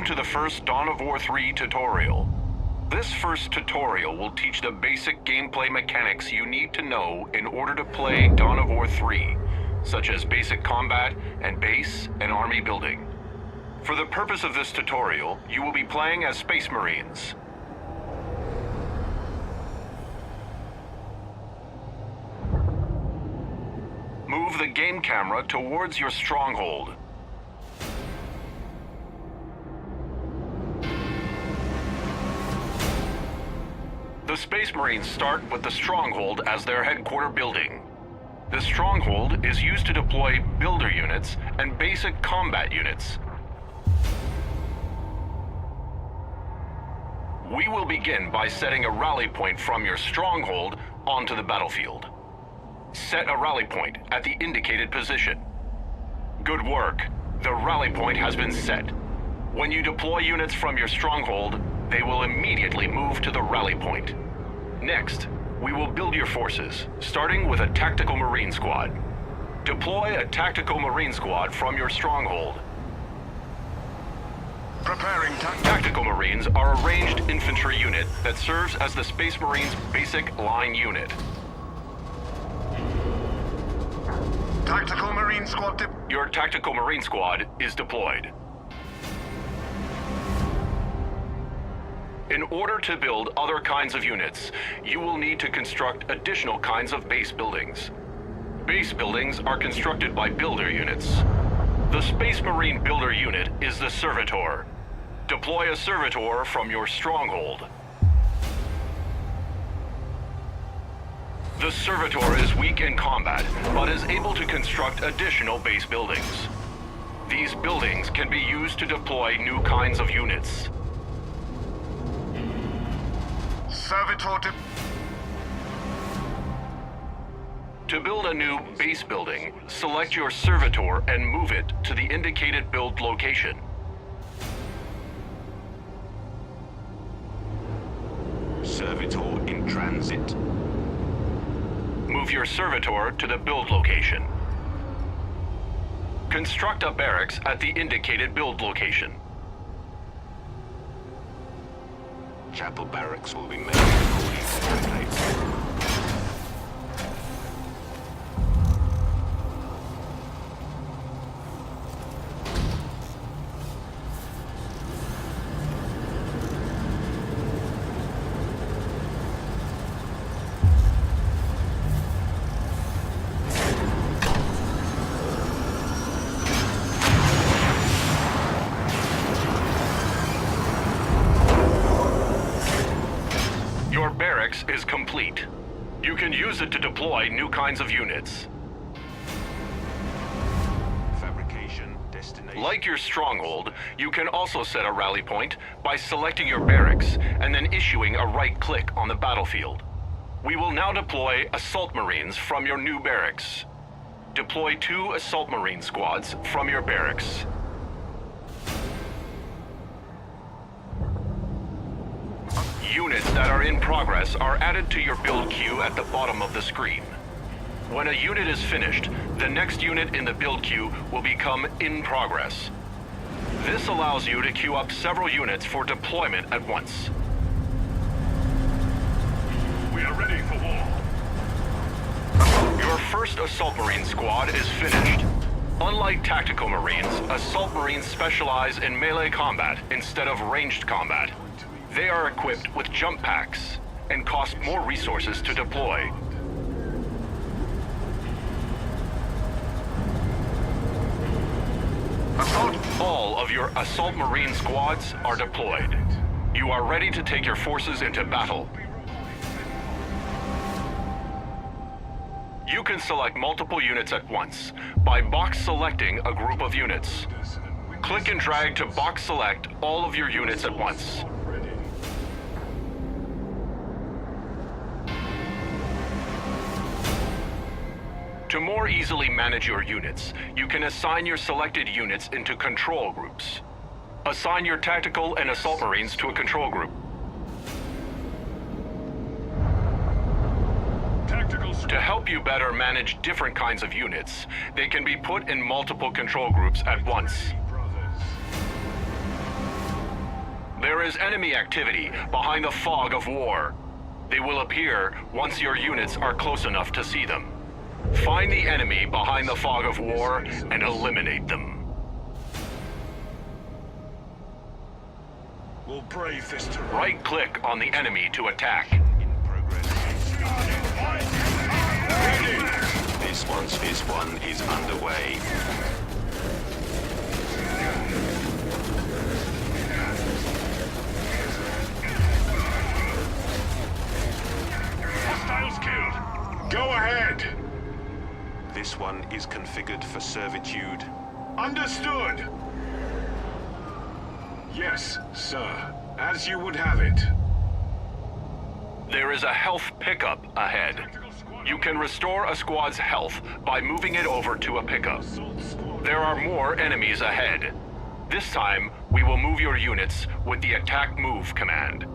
to the first Dawn of War 3 tutorial. This first tutorial will teach the basic gameplay mechanics you need to know in order to play Dawn of War 3, such as basic combat and base and army building. For the purpose of this tutorial, you will be playing as Space Marines. Move the game camera towards your stronghold. The Space Marines start with the stronghold as their headquarters building. The stronghold is used to deploy builder units and basic combat units. We will begin by setting a rally point from your stronghold onto the battlefield. Set a rally point at the indicated position. Good work. The rally point has been set. When you deploy units from your stronghold, they will immediately move to the rally point. Next, we will build your forces, starting with a tactical marine squad. Deploy a tactical marine squad from your stronghold. Preparing Tactical Marines are a ranged infantry unit that serves as the Space Marines' basic line unit. Tactical Marine Squad Your Tactical Marine Squad is deployed. In order to build other kinds of units, you will need to construct additional kinds of base buildings. Base buildings are constructed by builder units. The Space Marine builder unit is the Servitor. Deploy a Servitor from your stronghold. The Servitor is weak in combat, but is able to construct additional base buildings. These buildings can be used to deploy new kinds of units. Servitor To build a new base building, select your Servitor and move it to the indicated build location. Servitor in transit. Move your Servitor to the build location. Construct a barracks at the indicated build location. Chapel barracks will be made according to templates. Your barracks is complete. You can use it to deploy new kinds of units. Fabrication destination. Like your stronghold, you can also set a rally point by selecting your barracks and then issuing a right-click on the battlefield. We will now deploy Assault Marines from your new barracks. Deploy 2 Assault Marine squads from your barracks. Units that are in progress are added to your build queue at the bottom of the screen. When a unit is finished, the next unit in the build queue will become in progress. This allows you to queue up several units for deployment at once. We are ready for war. Your first Assault Marine squad is finished. Unlike Tactical Marines, Assault Marines specialize in melee combat instead of ranged combat. They are equipped with jump packs and cost more resources to deploy. All of your Assault Marine squads are deployed. You are ready to take your forces into battle. You can select multiple units at once by box selecting a group of units. Click and drag to box select all of your units at once. To more easily manage your units, you can assign your selected units into control groups. Assign your Tactical and Assault Marines to a control group. To help you better manage different kinds of units, they can be put in multiple control groups at once. is enemy activity behind the fog of war. They will appear once your units are close enough to see them. Find the enemy behind the fog of war and eliminate them. We'll brave this terrain. Right-click on the enemy to attack. In progress. Ready! This one is underway. Hostiles killed. Go ahead. This one is configured for servitude. Understood. Yes, sir. As you would have it. There is a health pickup ahead. You can restore a squad's health by moving it over to a pickup. There are more enemies ahead. This time, we will move your units with the attack move command.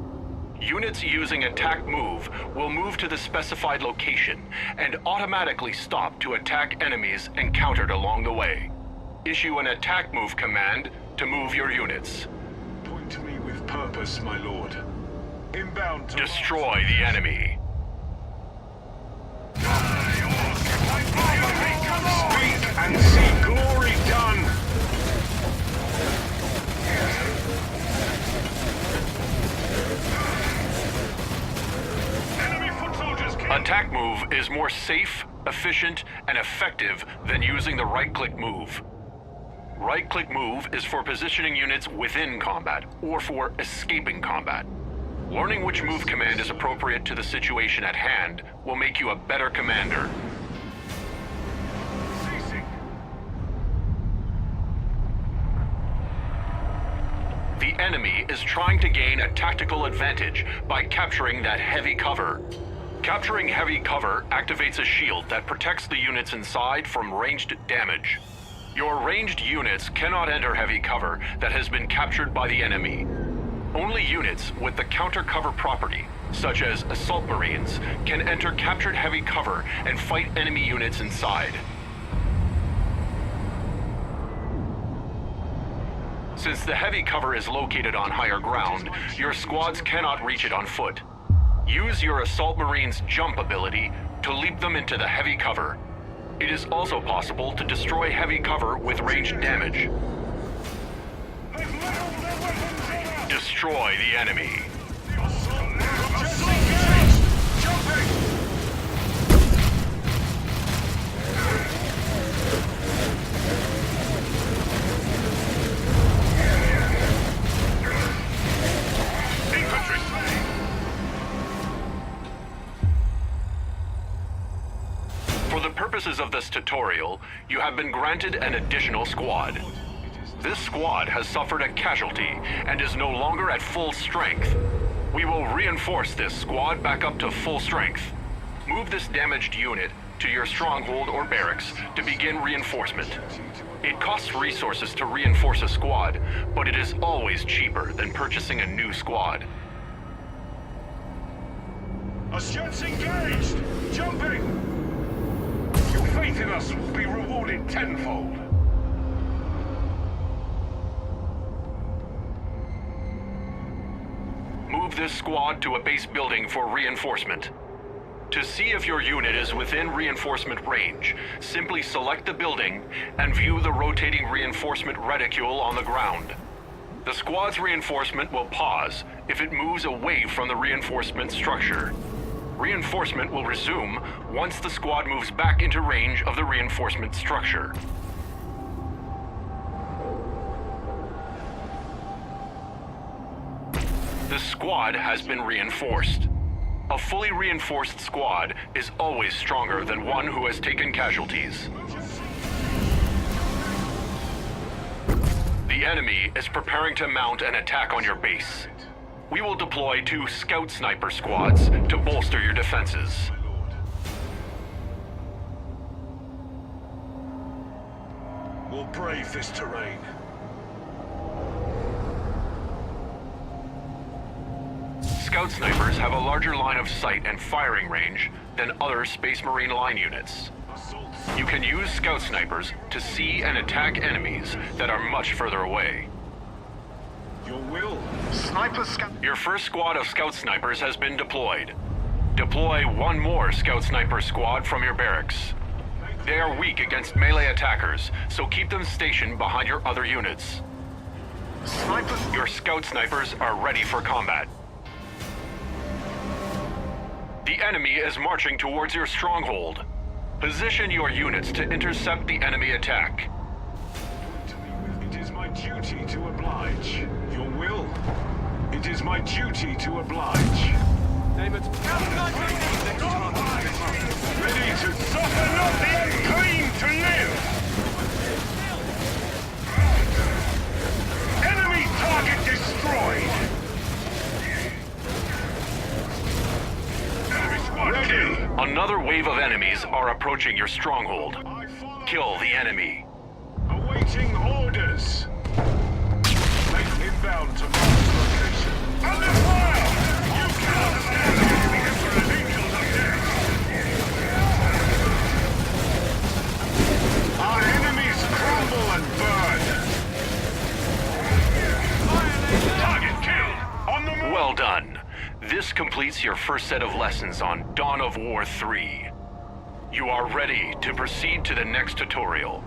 Units using attack move will move to the specified location and automatically stop to attack enemies encountered along the way. Issue an attack move command to move your units. Point to me with purpose, my lord. Inbound to... Destroy the enemy. Speak and see glory done! Enemy foot soldiers killed! Attack move is more safe, efficient, and effective than using the right-click move. Right-click move is for positioning units within combat or for escaping combat. Learning which move command is appropriate to the situation at hand will make you a better commander. Ceasing. The enemy is trying to gain a tactical advantage by capturing that heavy cover. Capturing heavy cover activates a shield that protects the units inside from ranged damage. Your ranged units cannot enter heavy cover that has been captured by the enemy. Only units with the counter cover property, such as assault marines, can enter captured heavy cover and fight enemy units inside. Since the heavy cover is located on higher ground, your squads cannot reach it on foot. Use your assault marines' jump ability to leap them into the heavy cover. It is also possible to destroy heavy cover with ranged damage. Destroy the enemy. For the purposes of this tutorial, you have been granted an additional squad. This squad has suffered a casualty and is no longer at full strength. We will reinforce this squad back up to full strength. Move this damaged unit to your stronghold or barracks to begin reinforcement. It costs resources to reinforce a squad, but it is always cheaper than purchasing a new squad. Assaults engaged! Jumping! Your faith in us will be rewarded tenfold. Move this squad to a base building for reinforcement. To see if your unit is within reinforcement range, simply select the building and view the rotating reinforcement reticule on the ground. The squad's reinforcement will pause if it moves away from the reinforcement structure. Reinforcement will resume once the squad moves back into range of the reinforcement structure. The squad has been reinforced. A fully reinforced squad is always stronger than one who has taken casualties. The enemy is preparing to mount an attack on your base. We will deploy 2 scout sniper squads to bolster your defenses. We'll brave this terrain. Scout snipers have a larger line of sight and firing range than other Space Marine line units. You can use scout snipers to see and attack enemies that are much further away. Your will. Sniper scout. Your first squad of scout snipers has been deployed. Deploy one more scout sniper squad from your barracks. They are weak against melee attackers, so keep them stationed behind your other units. Sniper. Your scout snipers are ready for combat. The enemy is marching towards your stronghold. Position your units to intercept the enemy attack. It is my duty to oblige. Your will. It is my duty to oblige. David. Ready to suffer not the unclean to live! Enemy target destroyed! Enemy squad kill! Another wave of enemies are approaching your stronghold. I follow. Kill the enemy. Awaiting orders. Make inbound to Mars location. Under fire! You cannot stand the Emperor's angels of death! Our enemies crumble and burn! Target killed! On the move! Well done. This completes your first set of lessons on Dawn of War 3. You are ready to proceed to the next tutorial.